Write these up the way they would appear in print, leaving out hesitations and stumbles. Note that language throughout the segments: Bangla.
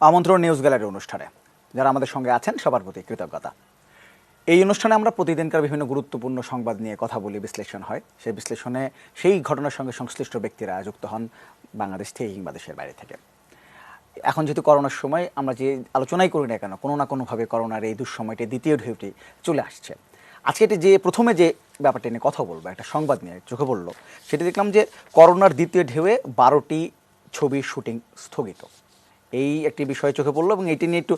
আমন্ত্রণ নিউজ গ্যালারি অনুষ্ঠানে যারা আমাদের সঙ্গে আছেন সবার প্রতি কৃতজ্ঞতা। এই অনুষ্ঠানে আমরা প্রতিদিনকার বিভিন্ন গুরুত্বপূর্ণ সংবাদ নিয়ে কথা বলি, বিশ্লেষণ হয়। সেই বিশ্লেষণে সেই ঘটনার সঙ্গে সংশ্লিষ্ট ব্যক্তিরা যুক্ত হন বাংলাদেশ থেকে কিংবা দেশের বাইরে থেকে। এখন যেহেতু করোনার সময়, আমরা যে আলোচনাই করি না কেন, কোনো না কোনোভাবে করোনার এই দুঃসময়টি, দ্বিতীয় ঢেউটি চলে আসছে। আজকে এটি যে প্রথমে যে ব্যাপারটি নিয়ে কথা বলবো, একটা সংবাদ নিয়ে চোখে পড়লো, সেটি দেখলাম যে করোনার দ্বিতীয় ঢেউয়ে 12টি ছবির শুটিং স্থগিত। এই একটি বিষয় চোখে পড়লো এবং এটি নিয়ে একটু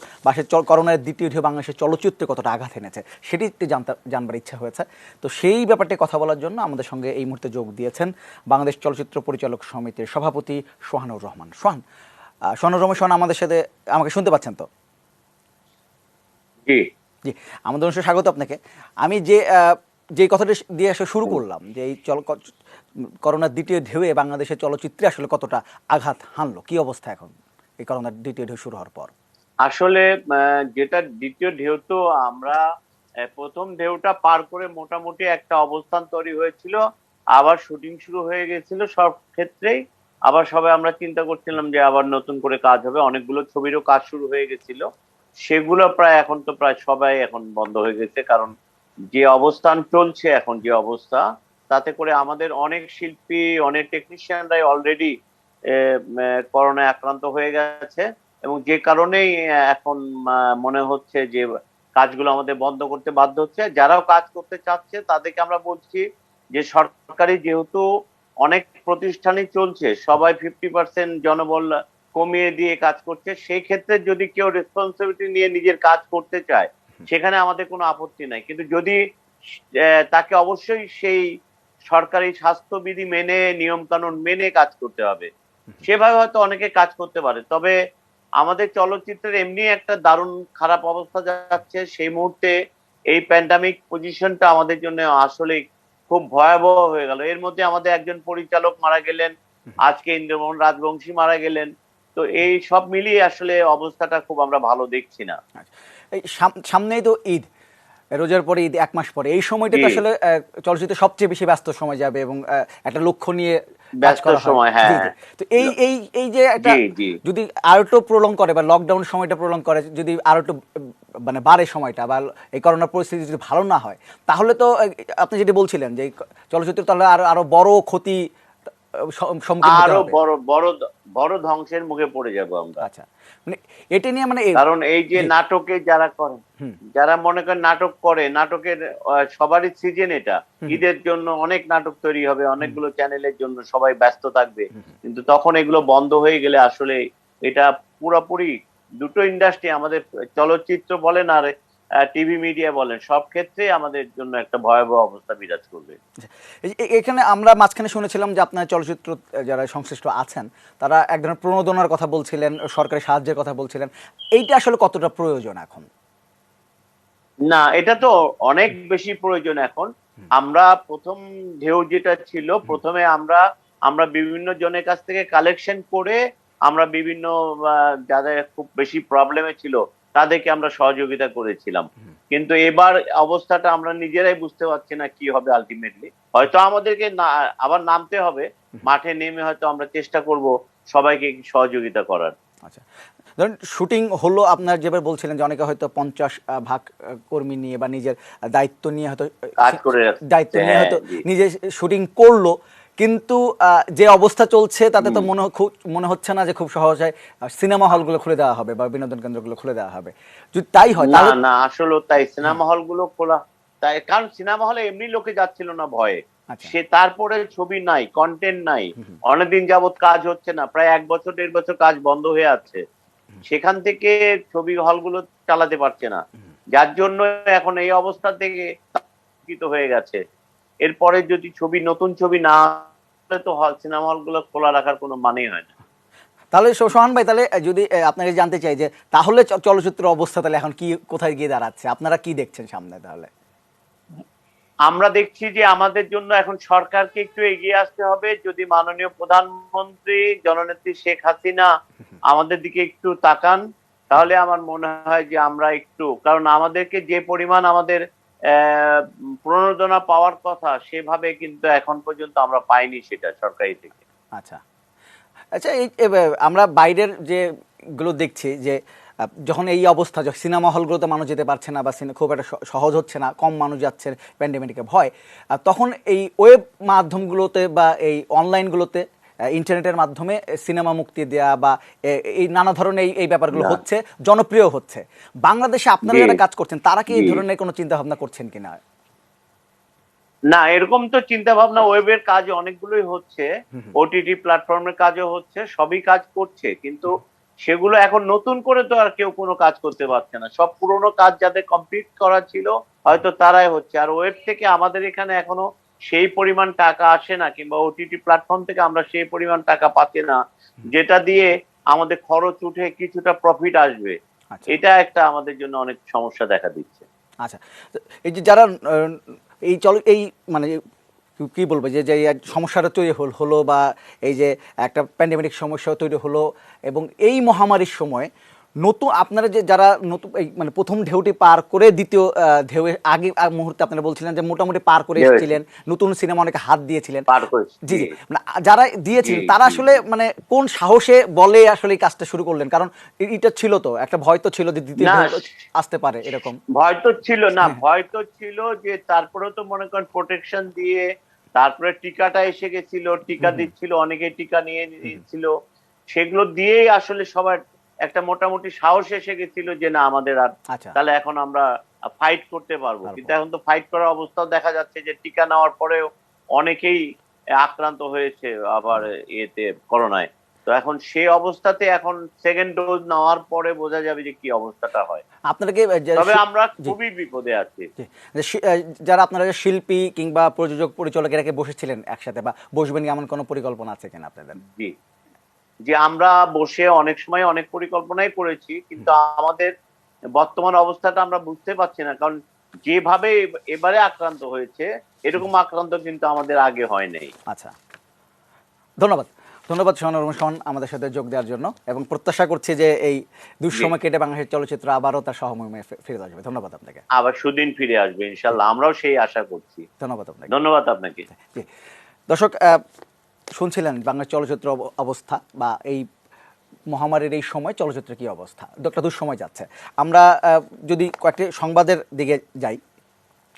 করোনার দ্বিতীয় ঢেউ বাংলাদেশের চলচ্চিত্রে কতটা আঘাত এনেছে সেটি একটু জানবার ইচ্ছা হয়েছে। তো সেই ব্যাপারটি কথা বলার জন্য আমাদের সঙ্গে এই মুহূর্তে যোগ দিয়েছেন বাংলাদেশ চলচ্চিত্র পরিচালক সমিতির সভাপতি সোহানুর রহমান। সোহানুর রহমান, আমাদের সাথে আমাকে শুনতে পাচ্ছেন তো? জি জি, আমাদের অনুষ্ঠানে স্বাগত আপনাকে। আমি যে কথাটি দিয়ে আসলে শুরু করলাম, যে এই করোনার দ্বিতীয় ঢেউয়ে বাংলাদেশের চলচ্চিত্রে আসলে কতটা আঘাত হানলো, কি অবস্থা এখন এই করোনার দ্বিতীয় ঢেউ শুরু হওয়ার পর? আসলে যেটা দ্বিতীয় ঢেউ, তো আমরা প্রথম ঢেউটা পার করে মোটামুটি একটা অবস্থান তৈরি হয়েছিল, আবার শুটিং শুরু হয়ে গেছিল সব ক্ষেত্রেই। আবার সবাই আমরা চিন্তা করছিলাম যে আবার নতুন করে কাজ হবে, অনেকগুলো ছবিরও কাজ শুরু হয়ে গেছিল। সেগুলো প্রায় এখন তো প্রায় সবাই এখন বন্ধ হয়ে গেছে, কারণ যে অবস্থান চলছে এখন, যে অবস্থা, তাতে করে আমাদের অনেক শিল্পী, অনেক টেকনিশিয়ানরাই অলরেডি করোনায় আক্রান্ত হয়ে গেছে। এবং যে কারণেই এখন মনে হচ্ছে যে কাজগুলো আমাদের বন্ধ করতে বাধ্য হচ্ছে। যারাও কাজ করতে চাচ্ছে তাদেরকে আমরা বলছি যে সরকারি যেহেতু অনেক প্রতিষ্ঠানই চলছে, সবাই 50% জনবল কমিয়ে দিয়ে কাজ করছে, সেই ক্ষেত্রে যদি কেউ রেসপন্সিবিলিটি নিয়ে নিজের কাজ করতে চায় সেখানে আমাদের কোনো আপত্তি নাই, কিন্তু যদি তাকে অবশ্যই সেই সরকারি স্বাস্থ্যবিধি মেনে, নিয়ম কানুন মেনে কাজ করতে হবে। সেভাবে হয়তো অনেকে কাজ করতে পারে, তবে আমাদের চলচ্চিত্রের এমনি একটা দারুণ খারাপ অবস্থা যাচ্ছে সেই মুহূর্তে। এই প্যান্ডামিক পজিশনটা আমাদের জন্য আসলে খুব ভয়াবহ হয়ে গেল। এর মধ্যে আমাদের একজন পরিচালক মারা গেলেন, আজকে ইন্দ্রমোহন রাজবংশী মারা গেলেন। তো এই সব মিলিয়ে আসলে অবস্থাটা খুব আমরা ভালো দেখছি না। এই সামনেই তো ঈদ, রোজার পরে ঈদ, 1 মাস পরে, এই সময়টাতে জি, আসলে চলচ্চিত্র সবচেয়ে বেশি ব্যস্ত সময় যাবে এবং একটা লক্ষ্য নিয়ে কাজ ব্যস্ত করা হয়। সময়, জি হ্যাঁ। জি। তো এই এই এই যে একটা, জি জি যদি আরো একটু প্রলং করে বা লকডাউন সময়টা প্রলং করে, যদি আরো একটু মানে বাড়ে সময়টা, বা এই করোনার পরিস্থিতি যদি ভালো না হয়, তাহলে তো আপনি যেটি বলছিলেন যে চলচ্চিত্র তাহলে আরো আরো বড় ক্ষতি সম্মুখীন হতে আরো হবে। বড় বড় বড় ধ্বংসের মুখে পড়ে যাব আমরা। আচ্ছা, মানে এটা নিয়ে মানে কারণ এই যে জি। নাটকে যারা করে, হুম যারা মনে করেন নাটক করে, নাটকের সবারই সিজন এটা। হুম ঈদের জন্য অনেক নাটক তৈরি হবে, হুম অনেকগুলো চ্যানেলের জন্য সবাই ব্যস্ত থাকবে, হুম কিন্তু তখন এগুলো বন্ধ হয়ে গেলে আসলে এটা পুরোপুরি দুটো ইন্ডাস্ট্রি, আমাদের চলচ্চিত্র বলেন আর টিভি মিডিয়া বলেন, সব ক্ষেত্রে আমাদের জন্য একটা ভয়াবহ অবস্থা বিরাজ করবে। এখানে আমরা মাঝখানে শুনেছিলাম যে আপনার চলচ্চিত্র যারা সংশ্লিষ্ট আছেন তারা এক ধরনের প্রণোদনার কথা বলছিলেন, সরকারি সাহায্যের কথা বলছিলেন। এইটা আসলে কতটা প্রয়োজন এখন? না, এটা তো অনেক বেশি প্রয়োজন এখন। আমরা প্রথম ঢেউ যেটা ছিল, প্রথমে আমরা আমরা বিভিন্ন জনের কাছ থেকে কালেকশন করে আমরা বিভিন্ন যাদের খুব বেশি প্রবলেমে ছিল তাদেরকে আমরা সহযোগিতা করেছিলাম। কিন্তু এবার অবস্থাটা আমরা নিজেরাই বুঝতে পারছি না কি হবে আলটিমেটলি। হয়তো আমাদেরকে আবার নামতে হবে মাঠে, নেমে হয়তো আমরা চেষ্টা করব সবাইকে সহযোগিতা করার। আচ্ছা, ধরুন শুটিং হলো, আপনার যেভাবে বলছিলেন যে অনেকে হয়তো 50 ভাগ কর্মী নিয়ে বা নিজের দায়িত্ব নিয়ে হয়তো কাজ করে দায়িত্ব রাখছে, নিয়ে হ্যাঁ হয়তো জি। নিজে শুটিং করলো, কিন্তু যে অবস্থা চলছে তাতে তো মনে হচ্ছে না যে খুব সহজে সিনেমা হলগুলো খুলে দেওয়া হবে বা বিনোদন কেন্দ্রগুলো খুলে দেওয়া হবে। যদি তাই হয় না তাহলে না, আসলে তাই হ্যাঁ। সিনেমা হল গুলো খোলা, তাই কারণ সিনেমা হলে এমনি লোকে যাচ্ছিল না ভয়ে। আচ্ছা। সে তারপরে ছবি নাই, কন্টেন্ট নাই, হুম হুম অনেকদিন যাবত কাজ হচ্ছে না, প্রায় 1 বছর 1.5 বছর কাজ বন্ধ হয়ে আছে। সেখান থেকে ছবি হলগুলো চালাতে পারছে না, হুম। যার জন্য এখন এই অবস্থা থেকে স্থগিত হয়ে গেছে। এরপরে যদি নতুন ছবি না হলে তো সিনেমা হলগুলো খোলা রাখার কোনো মানেই হয় না। তাহলে সোহান ভাই, তাহলে যদি আপনাকে জানতে চাই যে তাহলে চলচ্চিত্র অবস্থা তাহলে এখন কি, কোথায় গিয়ে দাঁড়াচ্ছে, আপনারা কি দেখছেন সামনে তাহলে? আমরা দেখছি যে আমাদের জন্য এখন সরকারকে একটু এগিয়ে আসতে হবে। যদি মাননীয় প্রধানমন্ত্রী জননেত্রী শেখ হাসিনা আমাদের দিকে একটু তাকান, তাহলে আমার মনে হয় যে আমরা একটু, কারণ আমাদেরকে যে পরিমাণ আমাদের প্রণোদনা পাওয়ার কথা সেভাবে কিন্তু এখন পর্যন্ত আমরা পাইনি সেটা সরকারি থেকে। আচ্ছা আচ্ছা, আমরা বাইরের যে গুলো দেখছি যে যখন এই অবস্থা, যখন সিনেমা হলগুলোতে মানুষ যেতে পারছে না বা খুব একটা সহজ হচ্ছে না, কম মানুষ যাচ্ছে প্যান্ডেমিকে ভয়, তখন এই ওয়েব মাধ্যমগুলোতে বা এই অনলাইনগুলোতে ইন্টারনেটের মাধ্যমে সিনেমা মুক্তি দেয়া বা এই নানা ধরনের এই ব্যাপারগুলো হচ্ছে, জনপ্রিয় হচ্ছে। বাংলাদেশে আপনারা যারা কাজ করছেন তারা কি এই ধরনের কোনো চিন্তা ভাবনা করছেন কিনা? না, এরকম তো চিন্তা ভাবনা, ওয়েবের কাজ অনেকগুলোই হচ্ছে, ওটিটি প্ল্যাটফর্মের কাজও হচ্ছে, সবই কাজ করছে, কিন্তু সেগুলো এখন নতুন করে তো আর কেউ কোনো কাজ করতে পারছে না। সব পুরোনো কাজ যাদের কমপ্লিট করা ছিল হয়তো তারাই হচ্ছে। আর ওয়েব থেকে আমাদের এখানে এখনো সেই পরিমাণ টাকা আসে না, কিংবা ওটিটি প্ল্যাটফর্ম থেকে আমরা সেই পরিমাণ টাকা পাচ্ছি না যেটা দিয়ে আমাদের খরচ উঠে কিছুটা প্রফিট আসবে। এটা একটা আমাদের জন্য অনেক সমস্যা দেখা দিচ্ছে। আচ্ছা, এই যে যারা এই মানে কি বলবো যে যে সমস্যাটা তৈরি হলো বা এই যে একটা প্যান্ডেমিক সমস্যা তৈরি হলো, এবং এই মহামারীর সময় নতুন আপনারা যে যারা নতুন এই মানে প্রথম ঢেউটি পার করে দ্বিতীয় ঢেউয়ের আগে মুহূর্তে আপনারা বলছিলেন যে মোটামুটি পার করে এসেছিলেন, নতুন সিনেমা অনেকে হাত দিয়েছিলেন, জি জি, মানে যারা দিয়েছিলেন তারা আসলে মানে কোন সাহসে বলে আসলে এই কাজটা শুরু করলেন? কারণ এটা ছিল তো একটা ভয় তো ছিল যে দ্বিতীয় ঢেউ আসতে পারে, এরকম ভয় তো ছিল না, ভয় তো ছিল যে তারপরে তো মনে করেন প্রোটেকশন দিয়ে তারপরে টিকাটা এসে গেছিল, টিকা দিচ্ছিল, অনেকে টিকা নিয়ে নিচ্ছিল, সেগুলো দিয়েই আসলে সবার একটা মোটামুটি সাহস এসে গেছিল যে না আমাদের আর তাহলে এখন আমরা ফাইট করতে পারবো। কিন্তু এখন তো ফাইট করার অবস্থাও দেখা যাচ্ছে যে টিকা নেওয়ার পরেও অনেকেই আক্রান্ত হয়েছে আবার এতে করোনায়। তো এখন সেই অবস্থাতে এখন সেকেন্ড ডোজ নেওয়ার পরে বোঝা যাবে যে কি অবস্থাটা হয়। আপনাদেরকে, তবে আমরা খুবই বিপদে আছি। যারা আপনারা শিল্পী কিংবা প্রযোজক পরিচালক এরা বসেছিলেন একসাথে বা বসবেন এমন কোনো পরিকল্পনা আছে কিনা আপনাদের? জি জি, আমরা বসে অনেক সময় অনেক পরিকল্পনাই করেছি, কিন্তু আমাদের বর্তমান অবস্থাটা আমরা বুঝতে পারছি না, কারণ যেভাবে এবারে আক্রান্ত হয়েছে এরকম আক্রান্ত কিন্তু আমাদের আগে হয় নাই। আচ্ছা, ধন্যবাদ ধন্যবাদ শোন আমাদের সাথে যোগ দেওয়ার জন্য, এবং প্রত্যাশা করছি যে এই দুঃসময় কেটে বাংলাদেশের চলচ্চিত্র আবারও তার সহমর্মে ফিরে আসবে। ধন্যবাদ আপনাকে। আবার সুদিন ফিরে আসবে ইনশাল্লাহ, আমরাও সেই আশা করছি। ধন্যবাদ আপনাকে। ধন্যবাদ আপনাকে। দর্শক, শুনছিলেন বাংলা চলচ্চিত্র অবস্থা বা এই মহামারীর এই সময় চলচ্চিত্রের কি অবস্থা, একটা দুঃসময় যাচ্ছে। আমরা যদি কয়েকটি সংবাদের দিকে যাই,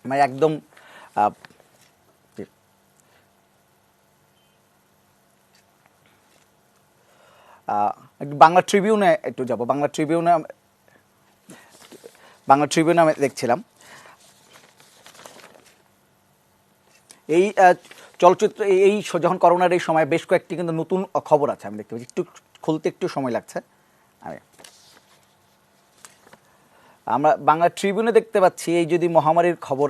মানে একদম বাংলা ট্রিবিউনে একটু যাব। বাংলা ট্রিবিউনে আমি দেখছিলাম এই চলচ্চিত্র এই যখন করোনার এই সময় বেশ কয়েকটি কিন্তু নতুন খবর আছে, আমি দেখতে পাচ্ছি, একটু খুলতে একটু সময় লাগছে। আমরা বাংলা ট্রিবিউনে দেখতে পাচ্ছি এই যদি মহামারীর খবর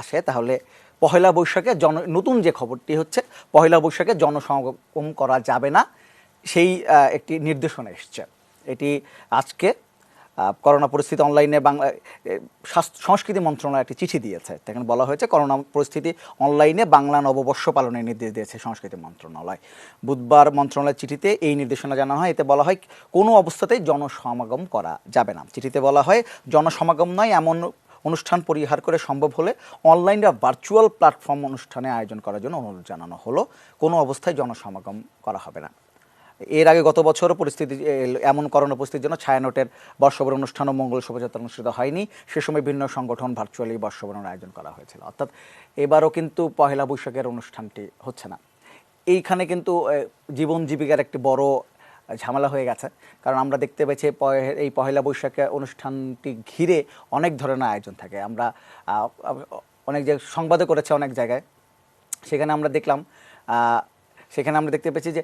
আসে তাহলে পহেলা বৈশাখে নতুন যে খবরটি হচ্ছে পহেলা বৈশাখে জনসমাগম করা যাবে না, সেই একটি নির্দেশনা এসছে। এটি আজকে করোনা পরিস্থিতি অনলাইনে বাংলা সংস্কৃতি মন্ত্রণালয় একটি চিঠি দিয়েছে। এখানে বলা হয়েছে করোনা পরিস্থিতি অনলাইনে বাংলা নববর্ষ পালনের নির্দেশ দিয়েছে সংস্কৃতি মন্ত্রণালয়। বুধবার মন্ত্রণালয়ের চিঠিতে এই নির্দেশনা জানানো হয়। এতে বলা হয় কোনো অবস্থাতেই জনসমাগম করা যাবে না। চিঠিতে বলা হয় জনসমাগম নয় এমন অনুষ্ঠান পরিহার করে সম্ভব হলে অনলাইন বা ভার্চুয়াল প্ল্যাটফর্ম অনুষ্ঠানে আয়োজন করার জন্য অনুরোধ জানানো হলো। কোনো অবস্থায় জনসমাগম করা হবে না। এর আগে গত বছরও পরিস্থিতি এমন করোনা পরিস্থিতির জন্য ছায়ানটের বর্ষবরণ অনুষ্ঠান ও মঙ্গল শোভাযাত্রা অনুষ্ঠিত হয়নি। সে সময় বিভিন্ন সংগঠন ভার্চুয়ালি বর্ষবরণের আয়োজন করা হয়েছিল। অর্থাৎ এবারও কিন্তু পহেলা বৈশাখের অনুষ্ঠানটি হচ্ছে না। এইখানে কিন্তু জীবন জীবিকার একটি বড় ঝামেলা হয়ে গেছে, কারণ আমরা দেখতে পেয়েছি এই পহেলা বৈশাখে অনুষ্ঠানটি ঘিরে অনেক ধরনের আয়োজন থাকে। আমরা অনেক যে সংবাদে করেছে অনেক জায়গায়, সেখানে আমরা দেখতে পেয়েছি যে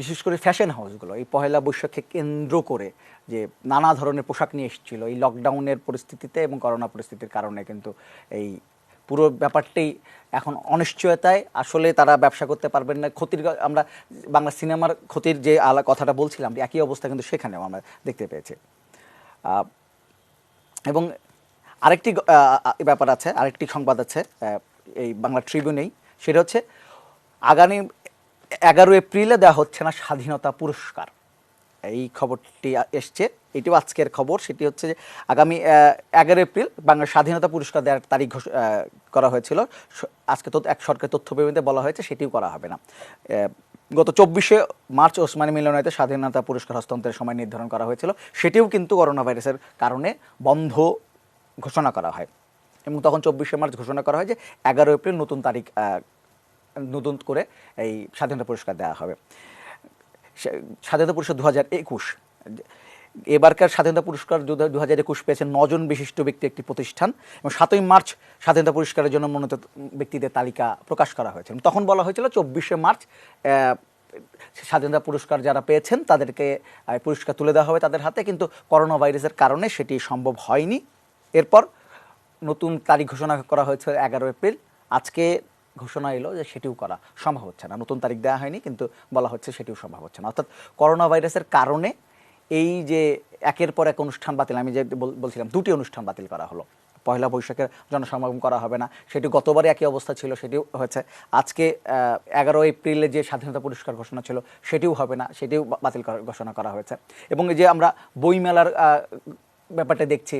বিশেষ করে ফ্যাশন হাউসগুলো এই পহেলা বৈশাখকে কেন্দ্র করে যে নানা ধরনের পোশাক নিয়ে এসেছিল এই লকডাউনের পরিস্থিতিতে এবং করোনা পরিস্থিতির কারণে, কিন্তু এই পুরো ব্যাপারটাই এখন অনিশ্চয়তায়। আসলে তারা ব্যবসা করতে পারবেন না। ক্ষতির আমরা বাংলা সিনেমার ক্ষতির যে কথাটা বলছিলাম, একই অবস্থা কিন্তু সেখানেও আমরা দেখতে পেয়েছি। এবং আরেকটি ব্যাপার আছে, আরেকটি সংবাদ আছে এই বাংলা ট্রিবিউনেই, সেটা হচ্ছে আগামী 11 এপ্রিলে দেওয়া হচ্ছে না স্বাধীনতা পুরস্কার। এই খবরটি এসছে, এটিও আজকের খবর। সেটি হচ্ছে যে আগামী 11 এপ্রিল বাংলা স্বাধীনতা পুরস্কার দেওয়ার তারিখ করা হয়েছিল। আজকে তো এক সরকারি তথ্য বিবৃতিতে বলা হয়েছে সেটিও করা হবে না। গত 24শে মার্চ ওসমানী মিলনায়তে স্বাধীনতা পুরস্কার হস্তান্তরের সময় নির্ধারণ করা হয়েছিল, সেটিও কিন্তু করোনা ভাইরাসের কারণে বন্ধ ঘোষণা করা হয়। এবং তখন 24শে মার্চ ঘোষণা করা হয় যে 11 এপ্রিল নতুন তারিখ, নতুন করে এই স্বাধীনতা পুরস্কার দেওয়া হবে। স্বাধীনতা পুরস্কার 2021, এবারকার স্বাধীনতা পুরস্কার 2021 পেয়েছেন 9 জন বিশিষ্ট ব্যক্তি একটি প্রতিষ্ঠান, এবং 7ই মার্চ স্বাধীনতা পুরস্কারের জন্য মনোনীত ব্যক্তিদের তালিকা প্রকাশ করা হয়েছে। তখন বলা হয়েছিল 24শে মার্চ স্বাধীনতা পুরস্কার যারা পেয়েছেন তাদেরকে পুরস্কার তুলে দেওয়া হবে তাদের হাতে, কিন্তু করোনা ভাইরাসের কারণে সেটি সম্ভব হয়নি। এরপর নতুন তারিখ ঘোষণা করা হয়েছে 11 এপ্রিল। আজকে ঘোষণা এলো যে সেটিও করা সম্ভব হচ্ছে না, নতুন তারিখ দেওয়া হয়নি কিন্তু বলা হচ্ছে সেটিও সম্ভব হচ্ছে না। অর্থাৎ করোনা ভাইরাসের কারণে এই যে একের পর এক অনুষ্ঠান বাতিল, আমি যে বলছিলাম 2টি অনুষ্ঠান বাতিল করা হলো। পয়লা বৈশাখের জনসমাগম করা হবে না, সেটি গতবারে একই অবস্থা ছিল, সেটিও হয়েছে। আজকে 11 এপ্রিলে যে স্বাধীনতা পুরস্কার ঘোষণা ছিল সেটিও হবে না, সেটিও বাতিল ঘোষণা করা হয়েছে। এবং এই যে আমরা বইমেলার ব্যাপারটা দেখছি,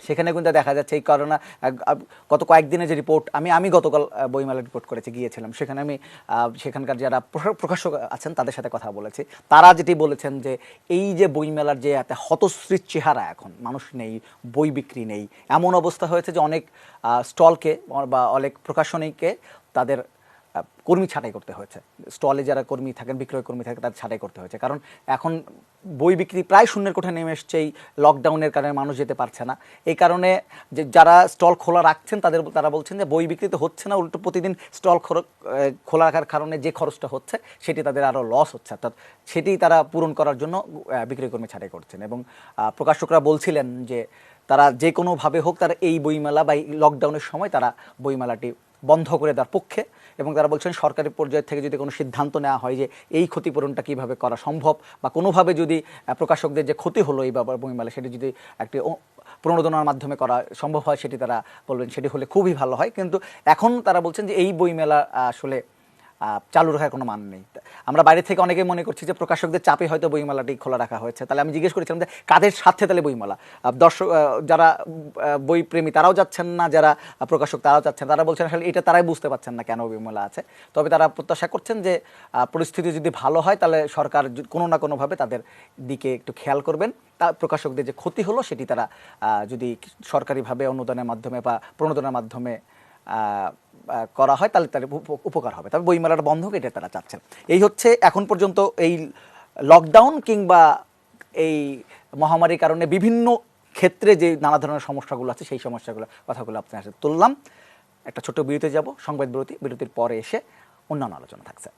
সেখানে কিন্তু দেখা যাচ্ছে এই করোনা গত কয়েকদিনের যে রিপোর্ট, আমি গতকাল বইমেলার রিপোর্ট করেছি, গিয়েছিলাম সেখানে। আমি সেখানকার যারা প্রকাশক আছেন তাদের সাথে কথা বলেছি, তারা যেটি বলেছেন যে এই যে বইমেলার যে এত হতশ্রী চেহারা, এখন মানুষ নেই, বই বিক্রি নেই, এমন অবস্থা হয়েছে যে অনেক স্টলকে বা অনেক প্রকাশনীকে তাদের কর্মী ছাঁটাই করতে হয়েছে। স্টলে যারা কর্মী থাকেন, বিক্রয় কর্মী থাকে, তাদের ছাঁটাই করতে হয়েছে, কারণ এখন বই বিক্রি প্রায় শূন্যের কোঠায় নেমে এসছে। এই লকডাউনের কারণে মানুষ যেতে পারছে না, এই কারণে যে যারা স্টল খোলা রাখছেন তারা বলছেন যে বই বিক্রি তো হচ্ছে না, উল্টো প্রতিদিন স্টল খোলা রাখার কারণে যে খরচটা হচ্ছে সেটি তাদের আরও লস হচ্ছে, অর্থাৎ সেটি তারা পূরণ করার জন্য বিক্রয় কর্মী ছাঁটাই করছেন। এবং প্রকাশকরা বলছিলেন যে তারা যে কোনোভাবে হোক তারা এই বইমেলা বা এই লকডাউনের সময় তারা বইমেলাটি বন্ধ করে দেওয়ার পক্ষে। এবং তারা বলছেন সরকারি পর্যায় থেকে যদি কোনো সিদ্ধান্ত নেওয়া হয় যে এই ক্ষতিপূরণটা কীভাবে করা সম্ভব, বা কোনোভাবে যদি প্রকাশকদের যে ক্ষতি হলো এই বইমেলা সেটি যদি একটি প্রণোদনার মাধ্যমে করা সম্ভব হয়, সেটি তারা বলবেন সেটি হলে খুবই ভালো হয়। কিন্তু এখন তারা বলছেন যে এই বইমেলা আসলে চালু রাখার কোনো মান নেই। আমরা বাইরে থেকে অনেকেই মনে করছি যে প্রকাশকদের চাপে হয়তো বইমেলাটি খোলা রাখা হয়েছে। তাহলে আমি জিজ্ঞেস করেছিলাম যে কাদের সাথে তাহলে বইমেলা, দর্শক যারা বই প্রেমী তারাও যাচ্ছেন না, যারা প্রকাশক তারাও যাচ্ছেন, তারা বলছেন আসলে এটা তারাই বুঝতে পারছেন না কেন বইমেলা আছে। তবে তারা প্রত্যাশা করছেন যে পরিস্থিতি যদি ভালো হয় তাহলে সরকার কোনো না কোনোভাবে তাদের দিকে একটু খেয়াল করবেন, তা প্রকাশকদের যে ক্ষতি হলো সেটি তারা যদি সরকারিভাবে অনুদানের মাধ্যমে বা প্রণোদনের মাধ্যমে করা হয় তাহলে তাদের উপকার হবে। তবে বইমেলাটা বন্ধ হোক এটা তারা চাচ্ছেন। এই হচ্ছে এখন পর্যন্ত এই লকডাউন কিংবা এই মহামারীর কারণে বিভিন্ন ক্ষেত্রে যে নানা ধরনের সমস্যাগুলো আছে সেই কথাগুলো আপনার সাথে তুললাম। একটা ছোট্ট বিরতি যাব, সংবাদ বিরতির পরে এসে অন্যান্য আলোচনা থাকছে।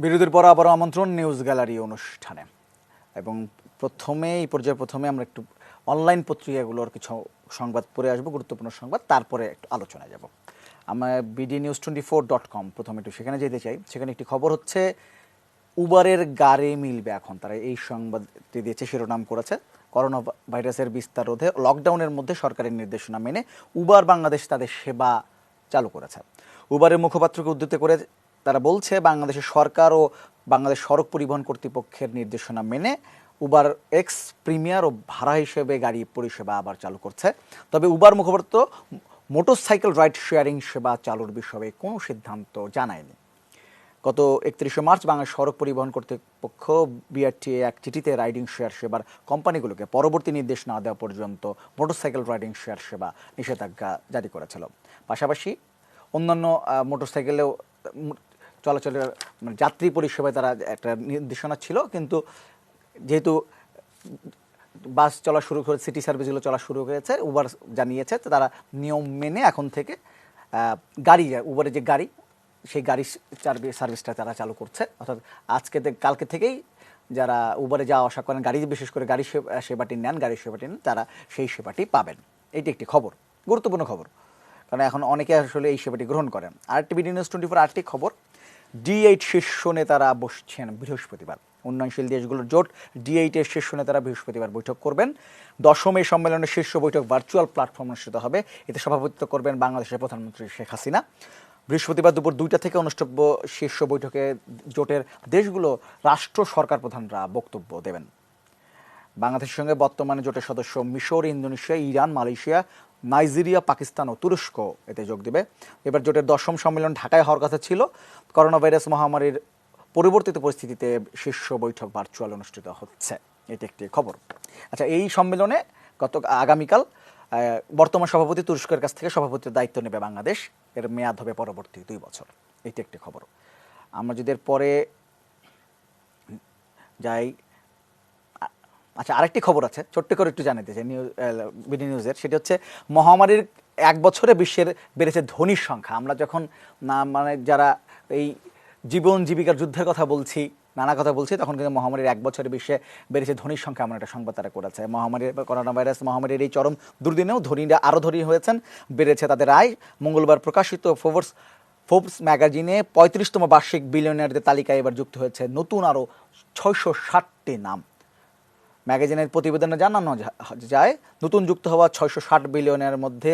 বিরতির পর আবারও আমন্ত্রণ নিউজ গ্যালারি অনুষ্ঠানে। এবং প্রথমে আমরা একটু অনলাইন পত্রিকাগুলোর কিছু সংবাদ পড়ে আসবো, গুরুত্বপূর্ণ সংবাদ, তারপরে একটু আলোচনায় যাব। আমরা bdnews24.com প্রথমে একটু সেখানে যেতে চাই। সেখানে একটি খবর হচ্ছে উবারের গাড়ি মিলবে এখন, তারা এই সংবাদটি দিয়েছে, শিরোনাম করেছে করোনা ভাইরাসের বিস্তার রোধে লকডাউনের মধ্যে সরকারের নির্দেশনা মেনে উবার বাংলাদেশ তাদের সেবা চালু করেছে। উবারের মুখপাত্রকে উদ্ধৃত করে তারা বলছে বাংলাদেশের সরকার ও বাংলাদেশ সড়ক পরিবহন কর্তৃপক্ষের নির্দেশনা মেনে উবার এক্স প্রিমিয়ার ও ভাড়া হিসেবে গাড়ি পরিষেবা আবার চালু করছে। তবে উবার মুখপাত্র মোটরসাইকেল রাইড শেয়ারিং সেবা চালুর বিষয়ে কোনো সিদ্ধান্ত জানায়নি। গত 31শে মার্চ বাংলাদেশ সড়ক পরিবহন কর্তৃপক্ষ বিআরটিএ এক চিঠিতে রাইডিং শেয়ার সেবার কোম্পানিগুলোকে পরবর্তী নির্দেশ না দেওয়া পর্যন্ত মোটরসাইকেল রাইডিং শেয়ার সেবা নিষেধাজ্ঞা জারি করেছিল। পাশাপাশি অন্যান্য মোটরসাইকেলেও চলাচলের যাত্রী পরিষেবায় তারা একটা নির্দেশনা ছিল, কিন্তু যেহেতু বাস চলা শুরু করে, সিটি সার্ভিসগুলো চলা শুরু হয়েছে, উবার জানিয়েছে তারা নিয়ম মেনে এখন থেকে উবারের যে গাড়ি সেই গাড়ি সার্ভিসটা তারা চালু করছে। অর্থাৎ কালকে থেকেই যারা উবারে যাওয়া আসা করেন, বিশেষ করে গাড়ি সেবাটি নেন, তারা সেই সেবাটি পাবেন। এটি একটি খবর, গুরুত্বপূর্ণ খবর। কারণ এখন অনেকে আসলে এই সেবাটি গ্রহণ করেন। আরেকটি বিডি নিউজ 24 আরেকটি খবর, ডি8 শীর্ষ নেতারা বসছেন বৃহস্পতিবার। উন্নয়নশীল দেশগুলোর জোট ডি8 এর শীর্ষ নেতারা বৃহস্পতিবার বৈঠক করবেন। 10ম এই সম্মেলনের শীর্ষ বৈঠক ভার্চুয়াল প্ল্যাটফর্ম অনুষ্ঠিত হবে। এতে সভাপতিত্ব করবেন বাংলাদেশের প্রধানমন্ত্রী শেখ হাসিনা। বৃহস্পতিবার দুপুর 2টা থেকে অনুষ্ঠিত শীর্ষ বৈঠকে জোটের দেশগুলো রাষ্ট্র সরকার প্রধানরা বক্তব্য দেবেন। বাংলাদেশের সঙ্গে বর্তমানে জোটের সদস্য মিশর, Indonesia, Iran, Malaysia, Nigeria, Pakistan ও তুরস্ক এতে যোগ দেবে। এবার জোটের 10ম সম্মেলন ঢাকায় হওয়ার কথা ছিল। করোনা ভাইরাস মহামারীর পরিবর্তিত পরিস্থিতিতে শীর্ষ বৈঠক ভার্চুয়াল অনুষ্ঠিত হচ্ছে, এটি একটি খবর। আচ্ছা, এই সম্মেলনে আগামীকাল বর্তমান সভাপতি তুরস্কের কাছ থেকে সভাপতির দায়িত্ব নেবে বাংলাদেশ। এর মেয়াদ হবে পরবর্তী 2 বছর, এটি একটি খবর। আমরা যদি পরে যাই, আচ্ছা আরেকটি খবর আছে, ছোট্ট করে একটু জানাতে চাই বিডি নিউজের। সেটি হচ্ছে মহামারীর 1 বছরে বিশ্বের বেড়েছে ধনীর সংখ্যা। আমরা যখন মানে যারা এই জীবন জীবিকার যুদ্ধের কথা বলছি, নানা কথা বলছি, তখন কিন্তু মহামারীর 1 বছরে বিশ্বে বেড়েছে ধনীর সংখ্যা, এমন একটা সংবাদ তারা করেছে। করোনা ভাইরাস মহামারীর এই চরম দুর্দিনেও ধনীরা আরও ধনী হয়েছেন, বেড়েছে তাদের আয়। মঙ্গলবার প্রকাশিত ফোর্বস ম্যাগাজিনে 35তম বার্ষিক বিলিয়নিয়ারদের তালিকায় এবার যুক্ত হয়েছে নতুন আরও 660টি নাম। ম্যাগাজিনের প্রতিবেদনে জানানো যায়, নতুন যুক্ত হওয়া 660 বিলিয়নের মধ্যে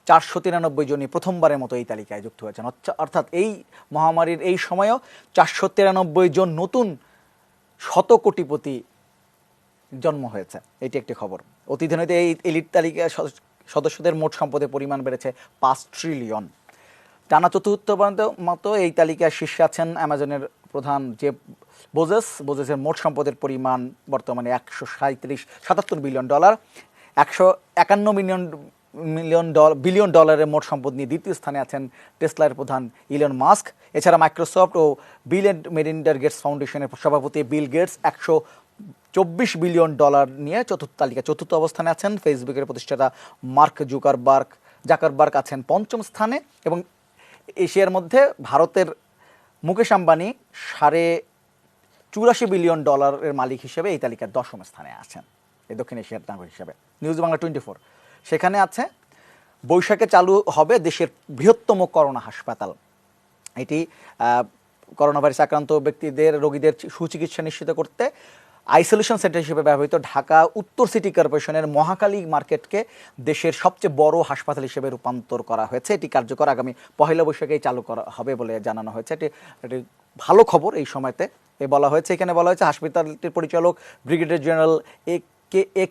493 জনই প্রথমবারের মতো এই তালিকায় যুক্ত হয়েছেন। অর্থাৎ এই মহামারীর এই সময়েও 493 জন নতুন 100 কোটিপতি জন্ম হয়েছে, এটি একটি খবর। অতিদিনেতে এই এলিট তালিকায় সদস্যদের মোট সম্পদের পরিমাণ বেড়েছে 5 ট্রিলিয়ন। টানা চতুর্থবারের মতো এই তালিকায় শীর্ষে আছেন অ্যামাজনের প্রধান জেফ বোজেসের মোট সম্পদের পরিমাণ বর্তমানে $177 বিলিয়ন। 151 বিলিয়ন ডলারের মোট সম্পদ নিয়ে দ্বিতীয় স্থানে আছেন টেসলার প্রধান ইলন মাস্ক। এছাড়া মাইক্রোসফট ও বিল এন্ড মেলিন্ডা গেটস ফাউন্ডেশনের সভাপতি বিল গেটস $124 বিলিয়ন নিয়ে চতুর্থ অবস্থানে আছেন। ফেসবুকের প্রতিষ্ঠাতা মার্ক জাকারবার্গ আছেন 5ম স্থানে। এবং এশিয়ার মধ্যে ভারতের মুকেশ আম্বানি $84 বিলিয়ন মালিক হিসেবে এই তালিকার 10ম স্থানে আছেন, এই দক্ষিণ এশিয়ার নাগরিক হিসেবে। নিউজ বাংলা 24 সেখানে আছে, বৈশাখে চালু হবে দেশের বৃহত্তম করোনা হাসপাতাল। এটি করোনা ভাইরাস আক্রান্ত রোগীদের সুচিকিৎসা নিশ্চিত করতে আইসোলেশন সেন্টার হিসেবে ব্যবহৃত ঢাকা উত্তর সিটি কর্পোরেশনের মহাখালী মার্কেটকে দেশের সবচেয়ে বড় হাসপাতাল হিসেবে রূপান্তর করা হয়েছে। এটি কার্যকর আগামী 1 বৈশাখেই চালু করা হবে বলে জানানো হয়েছে। এটি ভালো খবর। এই সময়তে এখানে বলা হয়েছে হাসপাতালটির পরিচালক brigadier general A